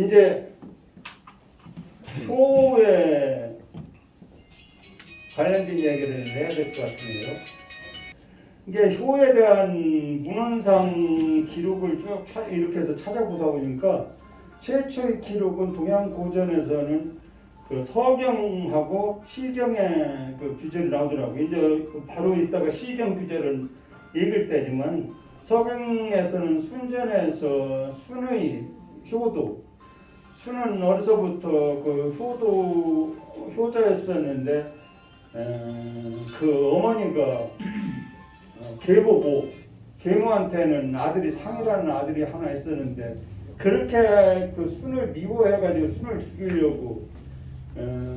이제 효에 관련된 이야기를 해야 될 것 같은데요. 이게 효에 대한 문헌상 기록을 쭉 이렇게 해서 찾아보다 보니까 최초의 기록은 동양 고전에서는 그 서경하고 시경의 그 규절이 나오더라고요. 이제 바로 이따가 시경 규절을 읽을 때지만 서경에서는 순전에서 순의 효도, 순은 어려서부터 그 효도 효자였었는데 그 어머니가 계보고 계모한테는 아들이 상이라는 아들이 하나 있었는데 그렇게 그 순을 미워해가지고 순을 죽이려고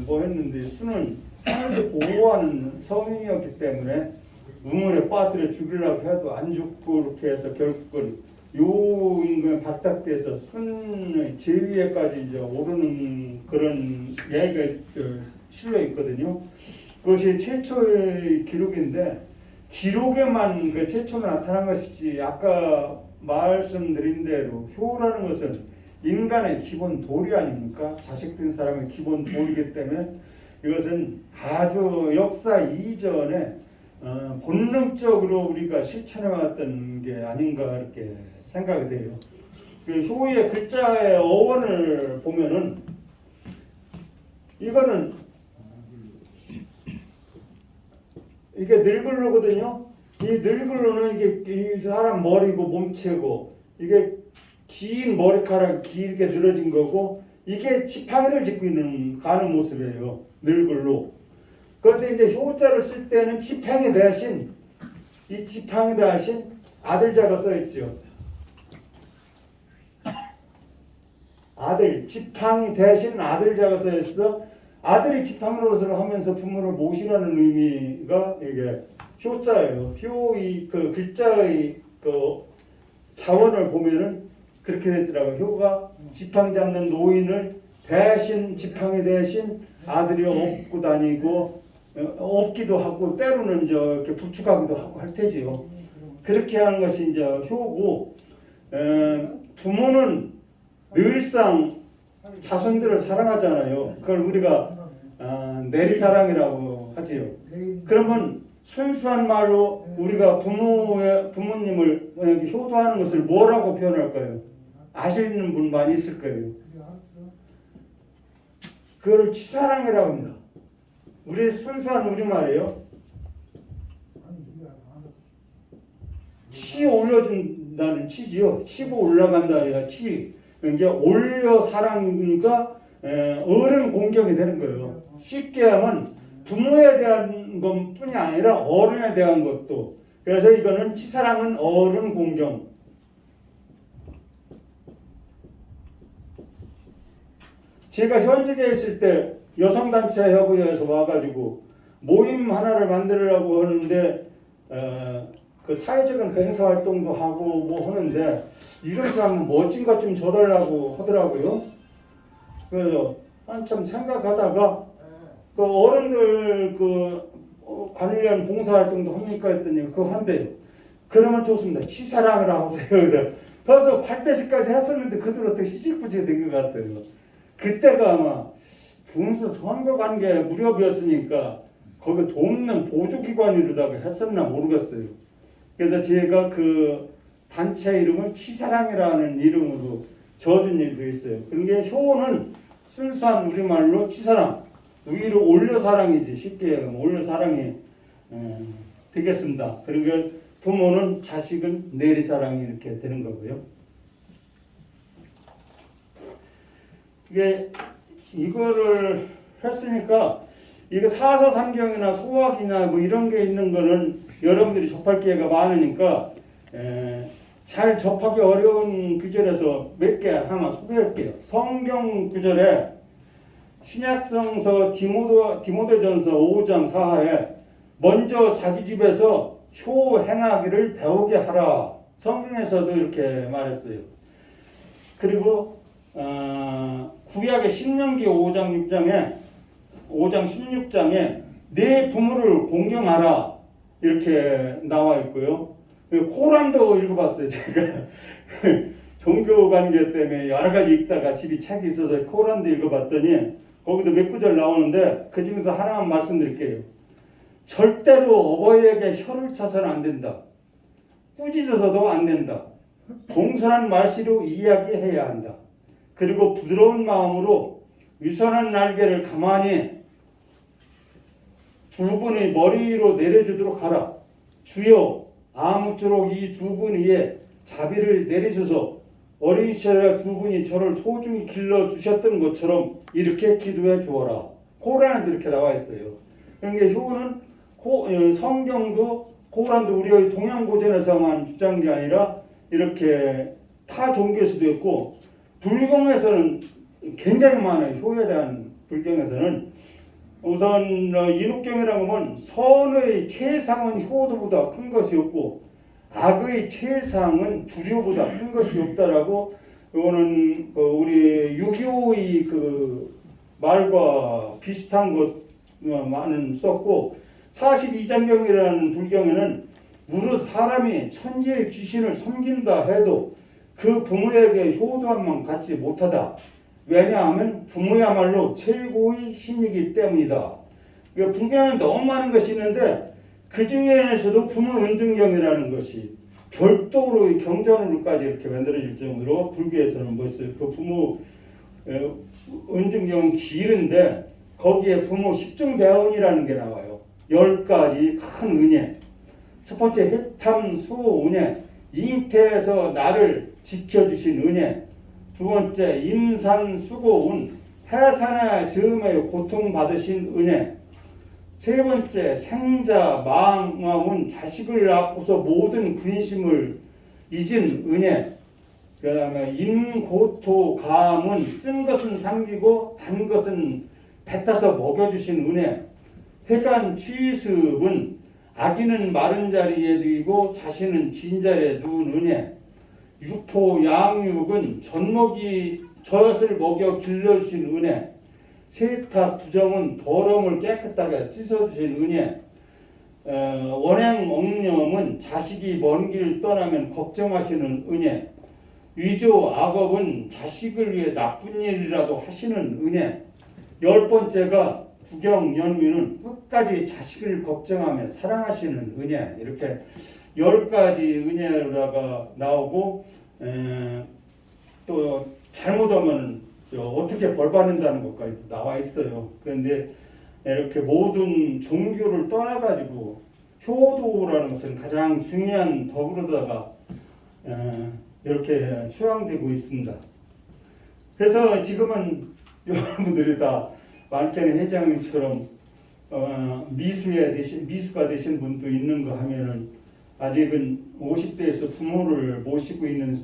뭐 했는데 순은 하늘을 보호하는 성인이었기 때문에 우물에 빠뜨려 죽이려고 해도 안 죽고 이렇게 해서 결국은 요 인근에 발탁돼서 순의 제위에까지 이제 오르는 그런 이야기가 실려 있거든요. 그것이 최초의 기록인데 기록에만 그 최초로 나타난 것이지 아까 말씀드린 대로 효라는 것은 인간의 기본 도리 아닙니까? 자식된 사람의 기본 도리이기 때문에 이것은 아주 역사 이전에 본능적으로 우리가 실천해왔던 게 아닌가 이렇게 생각이 돼요. 그 효의 글자의 어원을 보면은 이거는 이게 늙을로거든요. 이 늙을로는 이게 이 사람 머리고 몸체고 이게 긴 머리카락이 길게 늘어진 거고 이게 지팡이를 짚고 있는 가는 모습이에요. 늙을로. 그런데 이제 효자를 쓸 때는 지팡이 대신 이 지팡이 대신 아들자가 써 있죠. 아들 지팡이 대신 아들자가 써 있어. 아들이 지팡이로서 하면서 부모를 모시라는 의미가 이게 효자예요. 효의 그 글자의 그 자원을 보면은 그렇게 됐더라고요. 효가 지팡이 잡는 노인을 대신 지팡이 대신 아들이 업고 다니고 업기도 하고 때로는 이렇게 부축하기도 하고 할 테지요. 그렇게 하는 것이 이제 효고 부모는 늘상 자손들을 사랑하잖아요. 그걸 우리가 내리사랑이라고 하지요. 그러면 순수한 말로 우리가 부모님을 효도하는 것을 뭐라고 표현할까요? 아시는 분 많이 있을 거예요. 그걸 치사랑이라고 합니다. 우리 순수한 우리말이에요. 치 올려준다는 치지요. 치고 올라간다. 치. 이제 올려 사랑이니까 어른 공경이 되는 거예요. 쉽게 하면 부모에 대한 것뿐이 아니라 어른에 대한 것도. 그래서 이거는 치사랑은 어른 공경. 제가 현직에 있을 때 여성단체 협의회에서 와가지고 모임 하나를 만들려고 하는데 그 사회적인 봉사활동도 하고 뭐 하는데 이런 사람은 멋진 것 좀 줘달라고 하더라고요. 그래서 한참 생각하다가 그 어른들 그 관련 봉사활동도 합니까 했더니 그거 한대요. 그러면 좋습니다. 치사랑을 하세요. 그래서 벌써 8대씩까지 했었는데 그대로 어떻게 시직부지가 된 것 같아요. 그때가 아마 군수 선거 관계 무렵이었으니까 거기 돕는 보조기관이라고 했었나 모르겠어요. 그래서 제가 그 단체 이름을 치사랑이라는 이름으로 지어준 일도 있어요. 그게 효는 순수한 우리말로 치사랑, 위로 올려사랑이지. 쉽게 올려사랑이 되겠습니다. 그리고 부모는 자식은 내리사랑이 이렇게 되는 거고요. 이게 이거를 했으니까 이거 사서삼경이나 소학이나 뭐 이런 게 있는 거는 여러분들이 접할 기회가 많으니까 잘 접하기 어려운 구절에서 몇 개 하나 소개할게요. 성경 구절에 신약성서 디모데전서 5장 4하에 먼저 자기 집에서 효 행하기를 배우게 하라. 성경에서도 이렇게 말했어요. 그리고 구약의 신명기 5장 16장에 내 부모를 공경하라 이렇게 나와 있고요. 코란도 읽어봤어요. 제가 종교 관계 때문에 여러 가지 읽다가 집이 책이 있어서 코란도 읽어봤더니 거기도 몇 구절 나오는데 그 중에서 하나만 말씀드릴게요. 절대로 어버이에게 혀를 차서는 안 된다. 꾸짖어서도 안 된다. 공손한 말씨로 이야기해야 한다. 그리고 부드러운 마음으로 유선한 날개를 가만히 두 분의 머리로 내려주도록 하라. 주여 아무쪼록 이 두 분 위에 자비를 내리셔서 어린 시절에 두 분이 저를 소중히 길러주셨던 것처럼 이렇게 기도해 주어라. 코란에도 이렇게 나와 있어요. 그러니까 효는 성경도 코란도 우리의 동양고전에서만 주장한 게 아니라 이렇게 타 종교에서도 있고 불경에서는 굉장히 많아요. 효에 대한 불경에서는 우선 인옥경이라고 하면 선의 최상은 효도보다 큰 것이 없고 악의 최상은 불효보다 큰 것이 없다라고 이거는 우리 6.25의 그 말과 비슷한 것만은 썼고 42장경이라는 불경에는 무릇 사람이 천지의 귀신을 섬긴다 해도 그 부모에게 효도함만 갖지 못하다. 왜냐하면 부모야말로 최고의 신이기 때문이다. 불교에는 너무 많은 것이 있는데 그 중에서도 부모 은중경이라는 것이 별도로 경전으로까지 이렇게 만들어질 정도로 불교에서는 멋있어요. 그 부모 은중경은 길은데 거기에 부모 십중대언이라는 게 나와요. 10가지 큰 은혜. 첫 번째 해탐수호 은혜. 잉태에서 나를 지켜주신 은혜. 두 번째 임산수고운. 해산의 즈음에 고통받으신 은혜. 세 번째 생자망운 자식을 낳고서 모든 근심을 잊은 은혜. 그 다음에 인고토감은 쓴 것은 삼키고 단 것은 뱉어서 먹여주신 은혜. 해간 취습은 아기는 마른 자리에 두이고 자신은 진 자리에 누운 은혜. 유포 양육은 젖을 먹여 길러주신 은혜. 세탁 부정은 더러움을 깨끗하게 씻어주신 은혜. 원행 옥념은 자식이 먼 길 떠나면 걱정하시는 은혜. 위조 악업은 자식을 위해 나쁜 일이라도 하시는 은혜. 10번째가 구경연민은 끝까지 자식을 걱정하며 사랑하시는 은혜. 이렇게 10가지 은혜로다가 나오고 또 잘못하면 어떻게 벌받는다는 것까지 나와 있어요. 그런데 이렇게 모든 종교를 떠나가지고 효도라는 것은 가장 중요한 덕으로다가 이렇게 추앙되고 있습니다. 그래서 지금은 여러분들이 다 만케네 회장님처럼 미수가 되신 분도 있는 거 하면은 아직은 50대에서 부모를 모시고 있는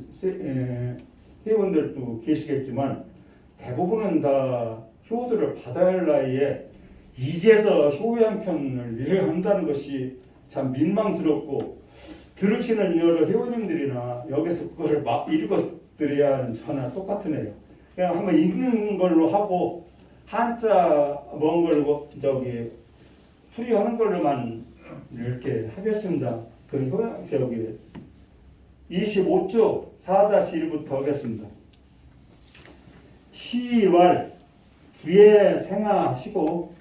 회원들도 계시겠지만 대부분은 다 효도를 받아야 할 나이에 이제서 효의 한 편을 한다는 것이 참 민망스럽고 들으시는 여러 회원님들이나 여기서 그거를 막 읽어드려야 하는 저나 똑같은 애요. 그냥 한번 읽는 걸로 하고 한자 먼 걸로 풀이하는 걸로만 이렇게 하겠습니다. 그리고 저기 25조 4-1부터 하겠습니다. 시왈 부에 생하시고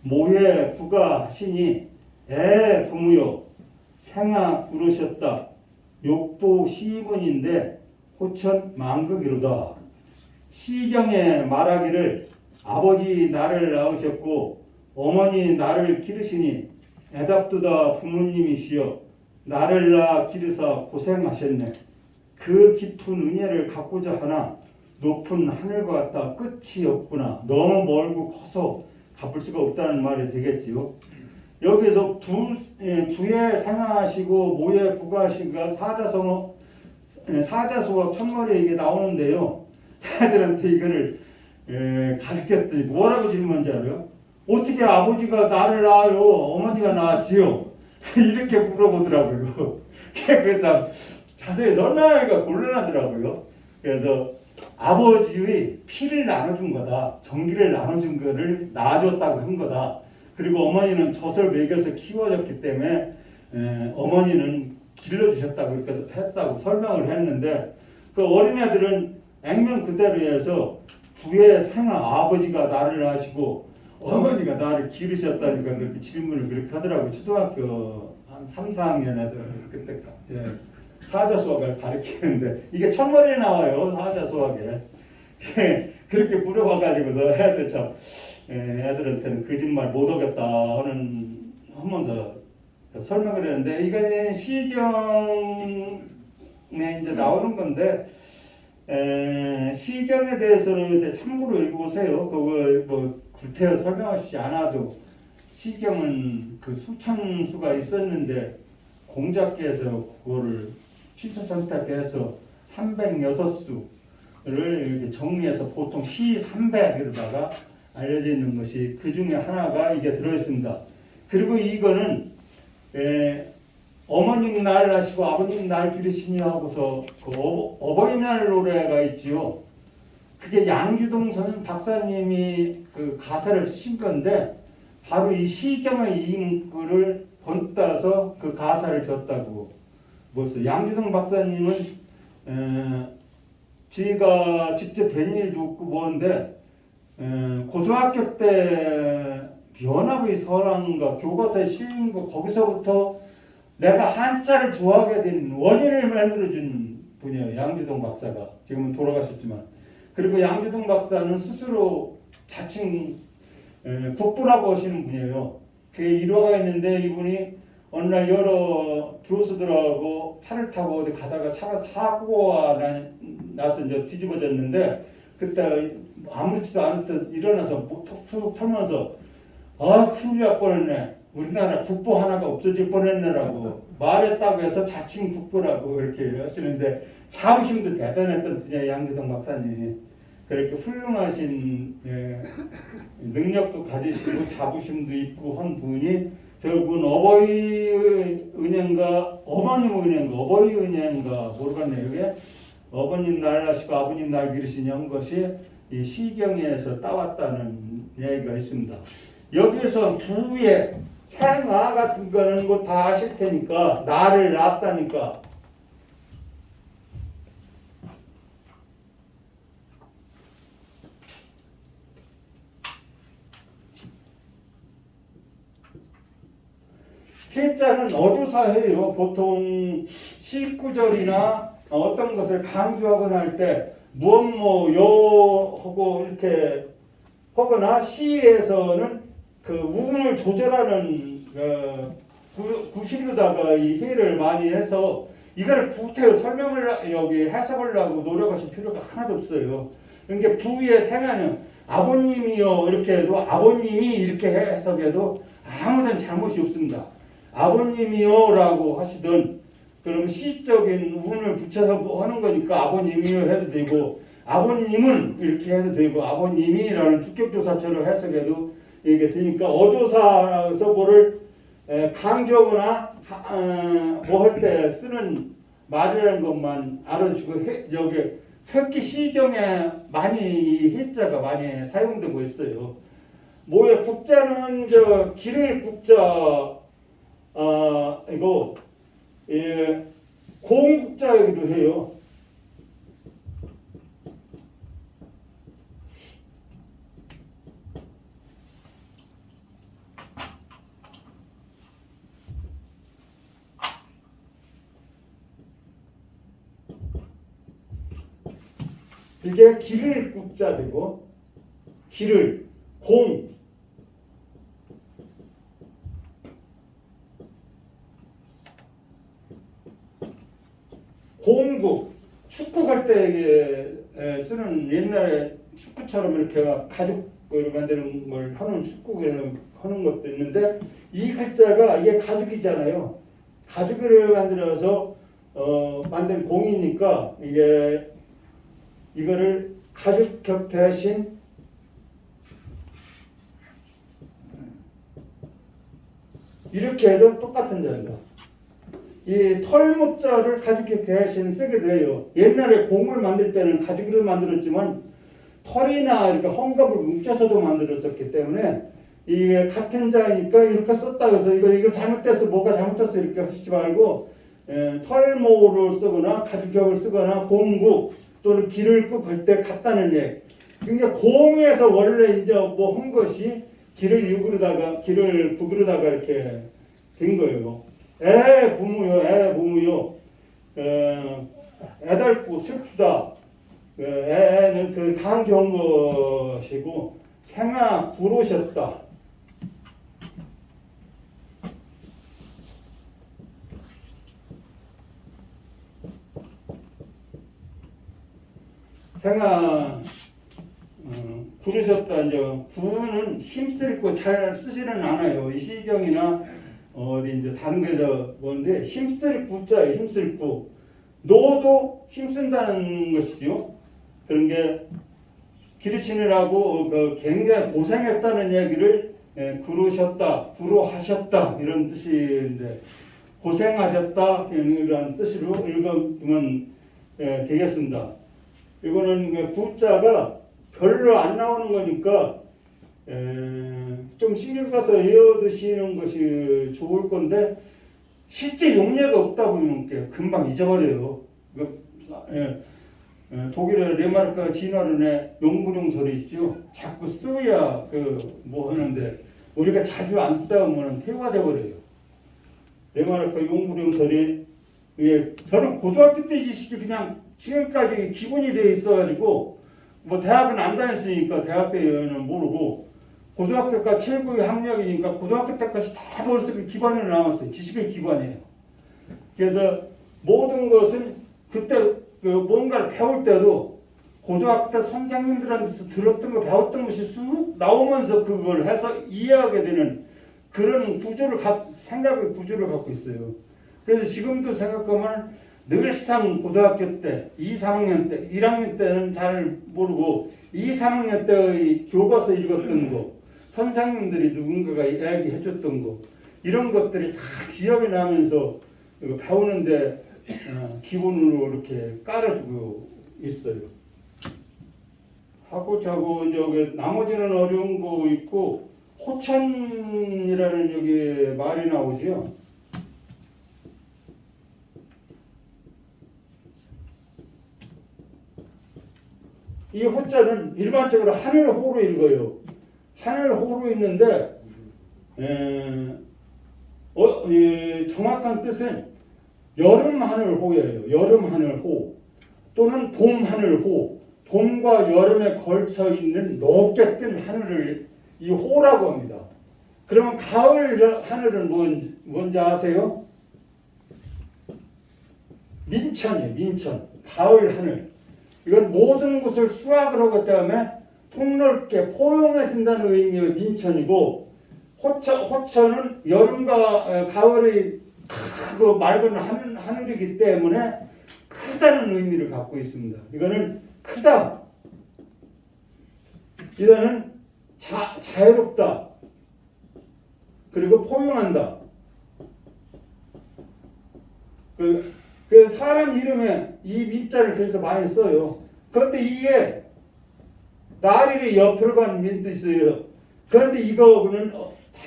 모에 부가하시니 애 부무요 생하 부르셨다. 욕보 시문인데 호천 망극이로다. 시경에 말하기를 아버지 나를 낳으셨고 어머니 나를 기르시니 애답도다 부모님이시여 나를 낳아 기르사 고생하셨네. 그 깊은 은혜를 갖고자 하나 높은 하늘과 같다 끝이 없구나. 너무 멀고 커서 갚을 수가 없다는 말이 되겠지요. 여기서 부에 상하시고 모에 부가하시가 사자성어 첫머리에 이게 나오는데요. 애들한테 이거를 가르쳤더니 뭐라고 질문한지 알아요? 어떻게 아버지가 나를 낳아요? 어머니가 낳았지요? 이렇게 물어보더라고요. 그 참 자세히 설명하기가 곤란하더라고요. 그래서 아버지의 피를 나눠준 거다. 전기를 나눠준 거를 낳아줬다고 한 거다. 그리고 어머니는 젖을 먹여서 키워줬기 때문에 어머니는 길러주셨다고 이렇게 했다고 설명을 했는데 그 어린애들은 액면 그대로 해서 부의 생아 아버지가 나를 낳으시고 어머니가 나를 기르셨다니까 그렇게 질문을 그렇게 하더라고요. 초등학교 한 3, 4학년 애들 그때 예. 사자 수학을 가르치는데 이게 첫머리에 나와요. 사자 수학에. 그렇게 물어봐가지고서 애들 참 애들한테는 거짓말 못 하겠다 하면서 설명을 했는데 이게 시경에 이제 나오는 건데 시경에 대해서는 참고로 읽어보세요. 그거 뭐 구태여 설명하시지 않아도 시경은 그 수천 수가 있었는데 공작께서 그거를 취소 선택해서 306수를 이렇게 정리해서 보통 시 300에다가 알려져 있는 것이 그 중에 하나가 이게 들어있습니다. 그리고 이거는 어머님 날 하시고 아버님 날 기르시니 하고서 그 어버이날 노래가 있지요. 그게 양규동 박사님이 그 가사를 쓰신 건데 바로 이 시경의 이인글을 본따서 그 가사를 졌다고. 뭐였어요? 양규동 박사님은 제가 직접 뵌 일도 없고 뭔데 고등학교 때 연합의 서랑과 교과서에 실린 거 거기서부터 내가 한자를 좋아하게 된 원인을 만들어준 분이에요. 양규동 박사가. 지금은 돌아가셨지만. 그리고 양규동 박사는 스스로 자칭 국부라고 하시는 분이에요. 그게 일화가 있는데 이분이 어느 날 여러 교수들하고 차를 타고 어디 가다가 차가 사고가 나서 이제 뒤집어졌는데 그때 아무렇지도 않은 듯 일어나서 툭툭 털면서 큰일 날 뻔했네. 우리나라 국보 하나가 없어질 뻔했네라고 말했다고 해서 자칭 국보라고 이렇게 하시는데 자부심도 대단했던 분이에요. 양규동 박사님이. 그렇게 훌륭하신 능력도 가지시고 자부심도 있고 한 분이 결국은 어버이 은혜인가 어머님 은혜인가 어버이 은혜인가 모르겠네요. 이게 어머님 날 낳으시고 아버님 날 기르시니 한 것이 이 시경에서 따왔다는 이야기가 있습니다. 여기서 부의 생아 같은 거는 뭐 다 아실 테니까 나를 낳았다니까 해자는 어조사해요. 보통 시구절이나 어떤 것을 강조하거나 할 때 무엇 요 하고 이렇게 하거나 시에서는 그 우문을 조절하는 구시로다가 이 해를 많이 해서 이걸 구태여 설명을 여기 해석을 하고 노력하실 필요가 하나도 없어요. 그러니까 부의 생하는 아버님이요 이렇게 해도 아버님이 이렇게 해석해도 아무런 잘못이 없습니다. 아버님이요라고 하시든 그럼 시적인 운을 붙여서 하는 거니까 아버님이요 해도 되고 아버님은 이렇게 해도 되고 아버님이라는 주격조사처럼 해석해도 이게 되니까 어조사에서 뭐를 강조하거나 뭐 할 때 쓰는 말이라는 것만 알아주시고 여기 특히 시경에 많이 해자가 많이 사용되고 있어요. 뭐에 국자는 저 기를 국자 이거 공국자이기도 해요. 이게 기를 국자 되고 기를 공국 축구 갈 때 쓰는 옛날에 축구처럼 이렇게 가죽으로 만드는 걸 하는 축구를 하는 것도 있는데 이 글자가 이게 가죽이잖아요. 가죽을 만들어서 만든 공이니까 이거를 가죽 격 대신 이렇게 해도 똑같은 자리다. 이 털모자를 가죽 대신 쓰게 돼요. 옛날에 공을 만들 때는 가죽으로 만들었지만 털이나 이렇게 헝겊을 뭉쳐서도 만들었었기 때문에 이게 같은 자니까 이렇게 썼다 해서 이거 잘못됐어 뭐가 잘못됐어 이렇게 하시지 말고 털모를 쓰거나 가죽격을 쓰거나 공국 또는 길을 끄을 때 갔다는 얘기. 그러니까 공에서 원래 이제 뭐 한 것이 길을 구부르다가 이렇게 된 거예요. 애 부무요. 애달고 슬프다. 애는 그 강조한 것이고 생아 구로셨다. 생아 구르셨다. 이제 구는 힘쓸고 잘 쓰지는 않아요. 이 시경이나 어디 이제 다른 데서 뭔데 힘쓸 구자에 힘쓸 구. 노도 힘쓴다는 것이죠. 그런 게 기르치느라고 굉장히 고생했다는 얘기를 구르셨다, 구로하셨다 이런 뜻인데 고생하셨다 이런 뜻으로 읽으면 되겠습니다. 이거는 구자가 별로 안 나오는 거니까 좀 신경 써서 외워두시는 것이 좋을 건데 실제 용례가 없다 보면 금방 잊어버려요. 독일의 레마르크 진화론의 용구령 소리 있죠. 자꾸 써야 뭐 하는데 우리가 자주 안 쓰다 보면 태화돼 버려요. 레마르크 용구령 소리 저는 고등학교 때 지식이 그냥 지금까지 기본이 되어 있어가지고 뭐 대학은 안 다녔으니까 대학 때는 모르고 고등학교까지 최고의 학력이니까 고등학교 때까지 다 머릿속에 기반으로 남았어요. 지식의 기반이에요. 그래서 모든 것은 그때 뭔가를 배울 때도 고등학교 때 선생님들한테서 들었던 거 배웠던 것이 쑥 나오면서 그걸 해서 이해하게 되는 그런 생각의 구조를 갖고 있어요. 그래서 지금도 생각하면 늘상 고등학교 때 2, 3학년 때 1학년 때는 잘 모르고 2, 3학년 때의 교과서 읽었던 거 선생님들이 누군가가 이야기해 줬던 거 이런 것들이 다 기억이 나면서 배우는데 기본으로 이렇게 깔아주고 있어요. 하고 자고 이제 나머지는 어려운 거 있고 호천이라는 여기 말이 나오죠. 이 호자는 일반적으로 하늘호로 읽어요. 하늘호로 읽는데 정확한 뜻은 여름하늘호예요. 여름하늘호 또는 봄하늘호. 봄과 여름에 걸쳐 있는 높게 뜬 하늘을 이 호라고 합니다. 그러면 가을 하늘은 뭔지 아세요? 민천이에요. 민천. 가을 하늘. 이건 모든 것을 수확을 하기 때문에 폭넓게 포용해진다는 의미의 민천이고 호천은 여름과 가을의 크고 맑은 하늘이기 때문에 크다는 의미를 갖고 있습니다. 이거는 크다. 이거는 자유롭다. 그리고 포용한다. 그 사람 이름에 이 민자를 그래서 많이 써요. 그런데 이게 나리를 옆으로 간 민도 있어요. 그런데 이거는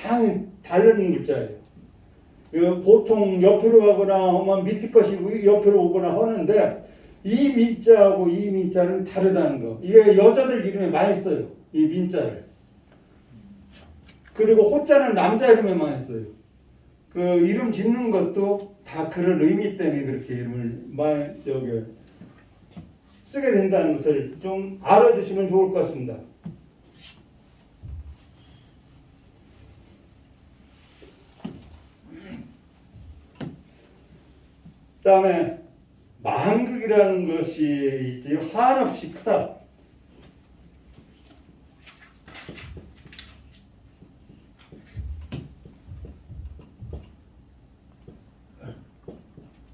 당연히 다른 글자예요. 보통 옆으로 가거나 밑에 것이 옆으로 오거나 하는데 이 민자하고 이 민자는 다르다는 거. 이게 여자들 이름에 많이 써요. 이 민자를. 그리고 호자는 남자 이름에 많이 써요. 그 이름 짓는 것도 다 그런 의미 때문에 그렇게 이름을 많이 쓰게 된다는 것을 좀 알아주시면 좋을 것 같습니다. 그 다음에 만극이라는 것이 있지. 한없이 크다.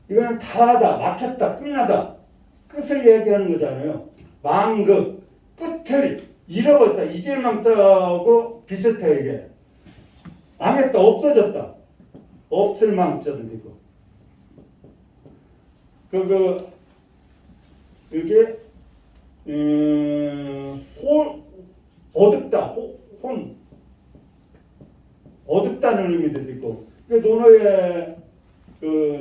이거는 다하다, 막혔다, 끝나다. 끝을 얘기하는 거잖아요. 만극, 끝을 잃어버렸다. 이질망자하고 비슷해 이게. 망했다, 없어졌다. 없을 망자도 되고. 이게 어둡다, 어둡다는 의미도 있고. 논어에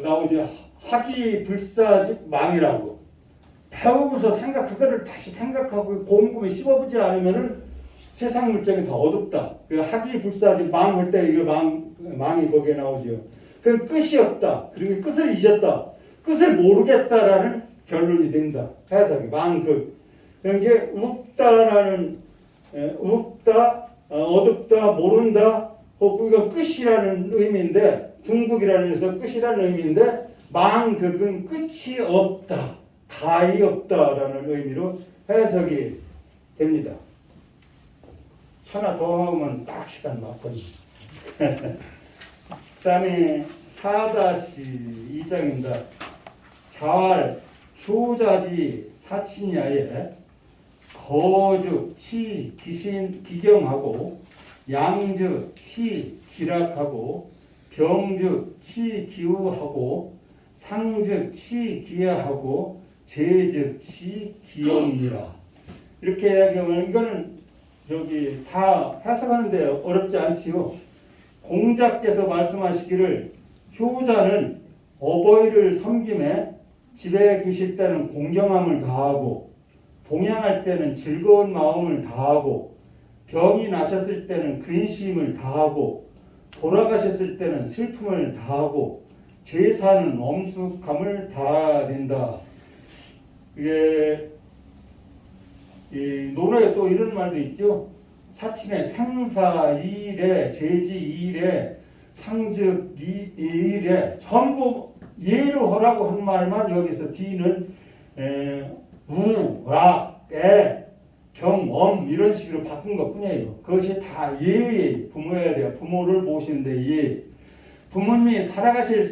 나오지 학이 불사즉 망이라고. 배우고서 그거를 다시 생각하고 곰곰이 씹어보지 않으면은 세상 물정이 다 어둡다. 그 학이 불사즉 망할 때 이거 망이 거기에 나오죠. 그 끝이 없다. 그리고 끝을 잊었다. 끝을 모르겠다라는 결론이 된다. 해석이 망극. 그게 웃다라는 웃다, 어둡다, 모른다. 이거 끝이라는 의미인데 궁극이라는 데서 끝이라는 의미인데 망극은 끝이 없다. 가히 없다라는 의미로 해석이 됩니다. 하나 더 하면 딱 시간 맞거든요. 그 다음에 4-2장입니다. 자활 효자지 사친야에 거즉 치 기경하고 양즉 치 기락하고 병즉 치 기우하고 상즉 치 기야하고 재즉 치 기영이라. 이렇게 이야기하면 이거는 저기 다 해석하는데 어렵지 않지요. 공자께서 말씀하시기를 효자는 어버이를 섬김에 집에 계실 때는 공경함을 다하고 봉양할 때는 즐거운 마음을 다하고 병이 나셨을 때는 근심을 다하고 돌아가셨을 때는 슬픔을 다하고 제사는 엄숙함을 다한다. 이게 이 논어에 또 이런 말도 있죠. 사친의 생사 이일에 제지 이일에 상즉 이일에 전부 예로 하라고 한 말만 여기서 뒤는 우, 라, 에, 경, 엄 이런 식으로 바꾼 것 뿐이에요. 그것이 다 예, 부모여야 돼요. 부모를 모시는데 예. 부모님이 살아가실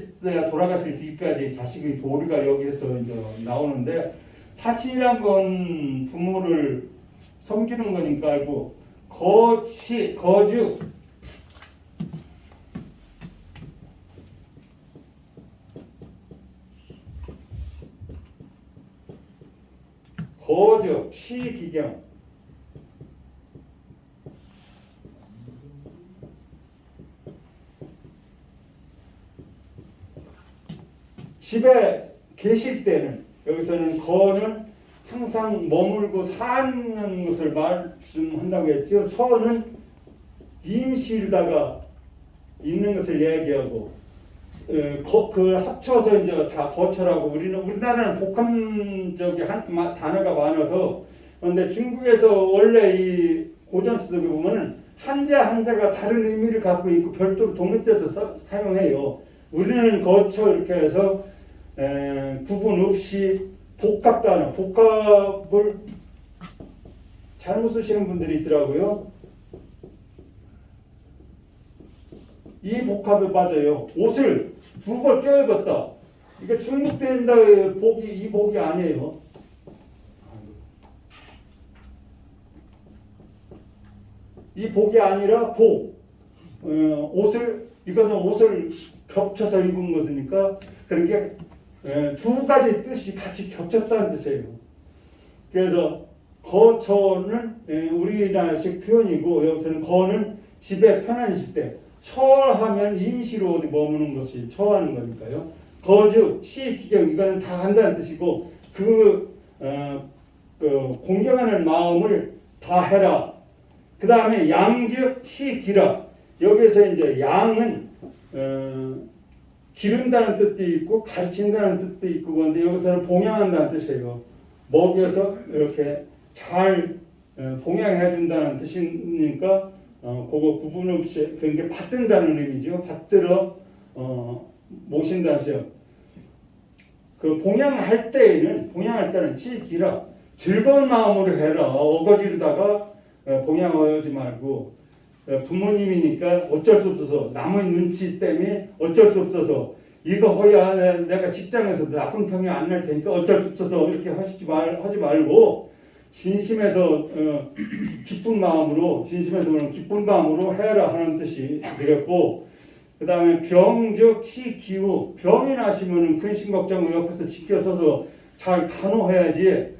돌아가실 뒤까지 자식의 도리가 여기서 이제 나오는데 사친이란 건 부모를 섬기는 거니까 알고 거즉 시기경 집에 계실 때는 여기서는 거는 항상 머물고 사는 것을 말씀한다고 했죠. 처는 임시로다가 있는 것을 얘기하고 그 합쳐서 이제 다 거처라고. 우리나라는 복합적인 단어가 많아서. 그런데 중국에서 원래 이 고전 수석에 보면은 한자가 다른 의미를 갖고 있고 별도로 독립돼서 사용해요. 우리는 거처 이렇게 해서 구분 없이 복합 단어, 복합을 잘못 쓰시는 분들이 있더라고요. 이 복합에 빠져요. 옷을 두 벌 껴입었다. 이게 중복된다의 복이 이 복이 아니에요. 이 복이 아니라 복. 이것은 옷을 겹쳐서 입은 것이니까 그렇게 두 가지 뜻이 같이 겹쳤다는 뜻이에요. 그래서 거처는 우리나라식 표현이고 여기서는 거는 집에 편안하실 때 처하면 임시로 어디 머무는 것이 처하는 거니까요. 거즉 시기경 이거는 다 한다는 뜻이고 그 공경하는 마음을 다 해라. 그 다음에 양즉 시기라. 여기서 이제 양은 기른다는 뜻도 있고 가르친다는 뜻도 있고 그런데 여기서는 봉양한다는 뜻이에요. 먹여서 이렇게 잘 봉양해 준다는 뜻이니까 그거 구분 없이 그런 게 받든다는 의미죠. 받들어 모신다는 뜻이에요. 그 봉양할 때는 지기라. 즐거운 마음으로 해라. 어거지로다가 봉양하지 말고 부모님이니까 어쩔 수 없어서 남의 눈치 때문에 어쩔 수 없어서 이거 허야 내가 직장에서 나쁜 평이 안 날 테니까 어쩔 수 없어서 이렇게 하지 말고 진심에서 기쁜 마음으로 해라 하는 뜻이 되겠고 그 다음에 병즉 치기우 병이 나시면은 근심 걱정을 옆에서 지켜서서 잘 간호해야지.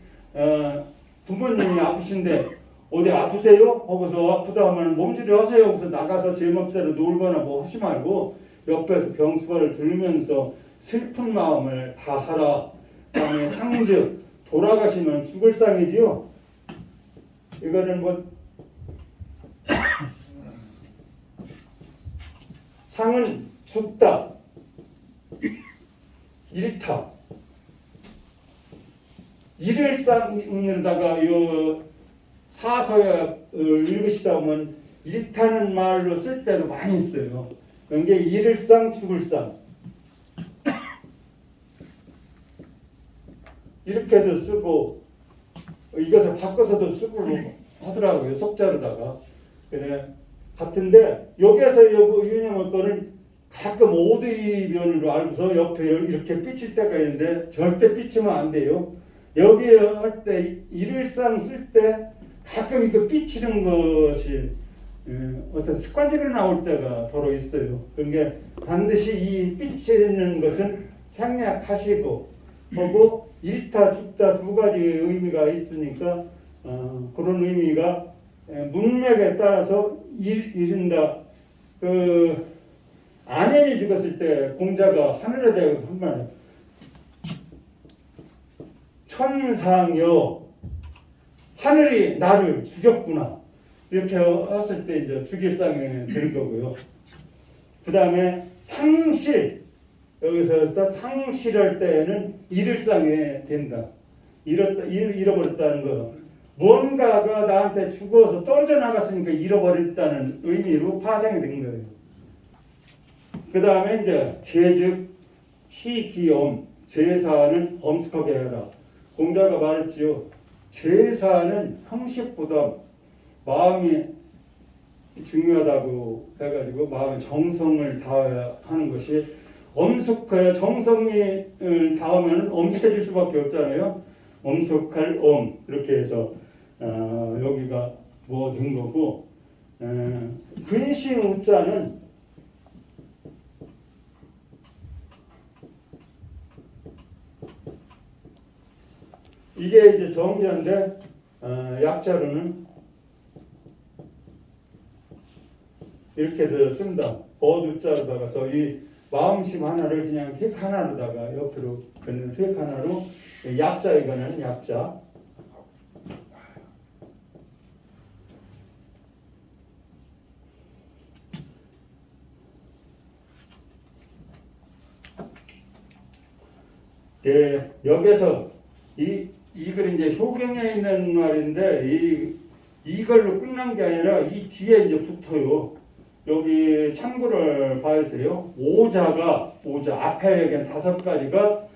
부모님이 아프신데 어디 아프세요? 하고서 아프다 하면 몸질이 하세요. 그래서 나가서 제 맘대로 놀거나 뭐 하지 말고 옆에서 병수발을 들으면서 슬픈 마음을 다 하라. 그다음에 상즉 돌아가시면 죽을 상이지요. 이거는 뭐 상은 죽다, 일타. 일일상에다가 요 사서역을 읽으시다 보면 일타는 말로 쓸 때도 많이 있어요. 그게 일일상, 죽을상 이렇게도 쓰고 이것을 바꿔서도 쓰고 하더라고요. 속자로다가. 그래 같은데 여기에서 유념할 거는 가끔 오드이변으로 알고서 옆에 이렇게 삐칠 때가 있는데 절대 삐치면 안 돼요. 여기 할 때 일일상 쓸 때 가끔 이거 삐치는 것이 어떤 습관적으로 나올 때가 더러 있어요. 그러니까 반드시 이 삐치는 것은 생략하시고 하고 일타 죽다 두 가지 의미가 있으니까 그런 의미가 문맥에 따라서 이른다. 그 안현이 죽었을 때 공자가 하늘에 대해서 한 말, 천상여 하늘이 나를 죽였구나 이렇게 했을 때 이제 죽일 상이 되는 거고요. 그 다음에 상실 여기서 상실할 때에는 잃을상이 된다. 잃어버렸다는 거. 뭔가가 나한테 죽어서 떨어져 나갔으니까 잃어버렸다는 의미로 파생이 된 거예요. 그 다음에 이제 제즉 치기엄 제사는 엄숙하게 해라. 공자가 말했지요. 제사는 형식보다 마음이 중요하다고 해가지고 마음의 정성을 다해야 하는 것이 엄숙해야 정성을 다하면 엄숙해질 수밖에 없잖아요. 엄숙할 엄 이렇게 해서 여기가 뭐 된 거고 근심 우자는 이게 이제 정자인데 약자로는 이렇게 쓴다. 거두자로다가서 이 마음심 하나를 그냥 획 하나로다가 옆으로 그는 획 하나로 약자에 관한 약자. 예, 여기서 이걸 이제 효경에 있는 말인데 이걸로 끝난 게 아니라 이 뒤에 이제 붙어요. 여기 참고를 봐주세요. 오자 앞에 여기 5가지가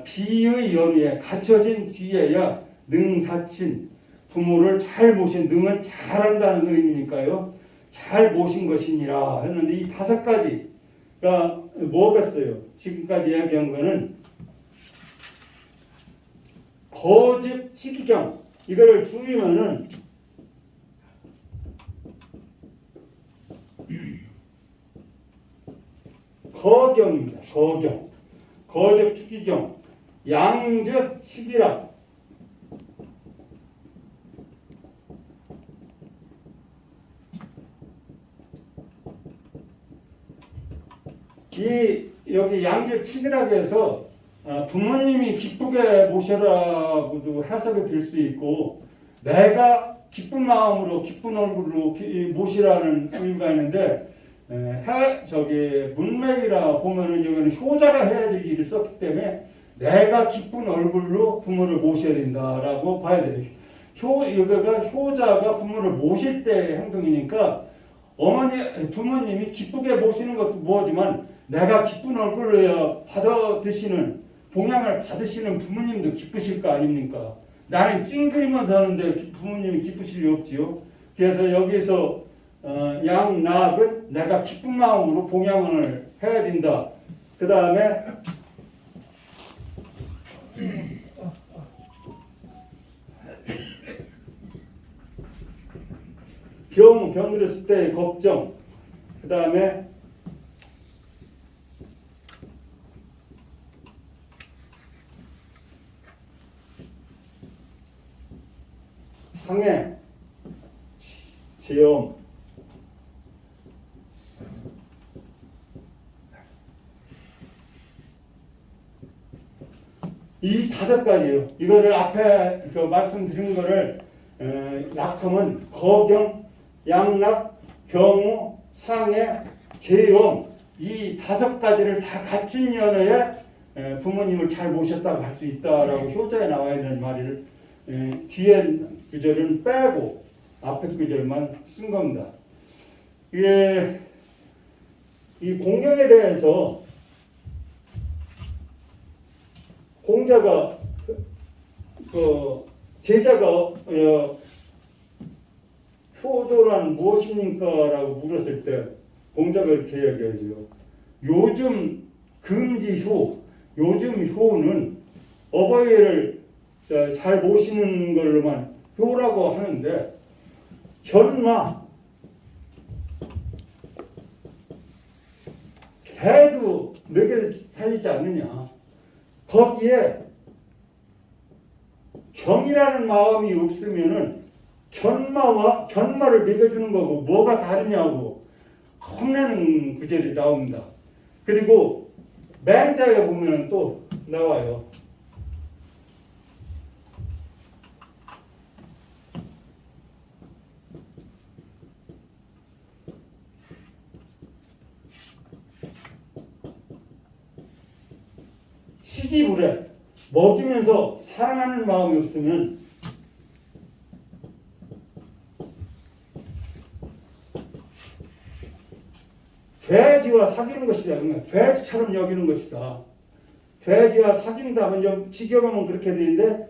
비의 연위에 갖춰진 뒤에야 능사친 부모를 잘 모신 능은 잘한다는 의미니까요. 잘 모신 것이니라 했는데 이 5가지가 뭐겠어요? 지금까지 얘기한 거는 거즉 치기경 이거를 줄이면은 거경입니다. 거경. 거즉 추기경. 양즉 식이라. 여기 양즉 식이라고 해서 부모님이 기쁘게 모셔라고도 해석이 될 수 있고 내가 기쁜 마음으로 기쁜 얼굴로 모시라는 의미가 있는데 문맥이라 보면은 여기는 효자가 해야 될 일을 썼기 때문에 내가 기쁜 얼굴로 부모를 모셔야 된다라고 봐야 돼요. 여기가 효자가 부모를 모실 때의 행동이니까 부모님이 기쁘게 모시는 것도 뭐지만 내가 기쁜 얼굴로 봉양을 받으시는 부모님도 기쁘실 거 아닙니까? 나는 찡그리면서 하는데 부모님이 기쁘실 리 없지요. 그래서 여기서 양락은 내가 기쁜 마음으로 봉양을 해야 된다. 그 다음에 병들었을 때의 걱정. 그 다음에 상해, 체험, 이 5가지예요. 이거를 앞에 그 말씀드린 거를 약품은 거경, 양락, 경우, 상해, 재용 이 5가지를 다 갖춘 연애에 부모님을 잘 모셨다고 할 수 있다라고 효자에 나와 있는 말을 뒤에 구절은 빼고 앞에 구절만 쓴 겁니다. 이게 이 공경에 대해서 공자가 그 제자가 효도란 무엇입니까라고 물었을 때 공자가 이렇게 이야기하죠. 요즘 금지효, 요즘 효는 어버이를 잘 모시는 걸로만 효라고 하는데 견마, 개도 먹여 살리지 않느냐. 거기에 경이라는 마음이 없으면은 견마를 먹여주는 거고 뭐가 다르냐고 혼내는 구절이 나옵니다. 그리고 맹자에 보면 또 나와요. 시기불에 먹이면서 사랑하는 마음이 없으면 돼지와 사귀는 것이다. 돼지처럼 여기는 것이다. 돼지와 사귄다. 먼저 직역하면 그렇게 되는데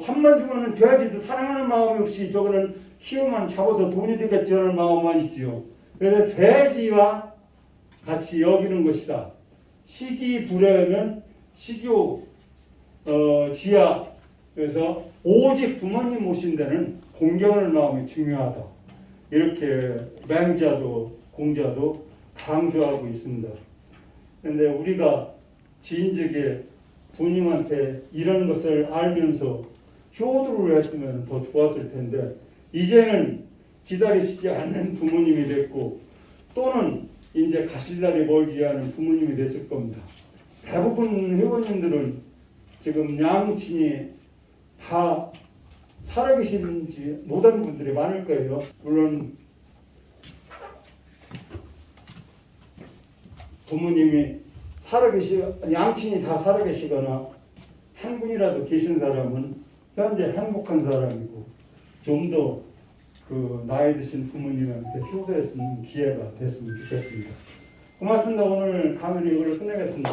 밥만 주면은 돼지도 사랑하는 마음이 없이 저거는 키우만 잡아서 돈이 되겠지 하는 마음만 있지요. 그래서 돼지와 같이 여기는 것이다. 시기불에는 식유 지하 그래서 오직 부모님 모신 데는 공경하는 마음이 중요하다. 이렇게 맹자도 공자도 강조하고 있습니다. 그런데 우리가 지인적에 부모님한테 이런 것을 알면서 효도를 했으면 더 좋았을 텐데 이제는 기다리시지 않는 부모님이 됐고 또는 이제 가실 날이 멀지 않은 부모님이 됐을 겁니다. 대부분 회원님들은 지금 양친이 다 살아계신지 못한 분들이 많을 거예요. 물론 부모님이 양친이 다 살아계시거나 한 분이라도 계신 사람은 현재 행복한 사람이고 좀 더 그 나이 드신 부모님한테 효도했으면 기회가 됐으면 좋겠습니다. 고맙습니다. 오늘 강의는 이걸로 끝내겠습니다.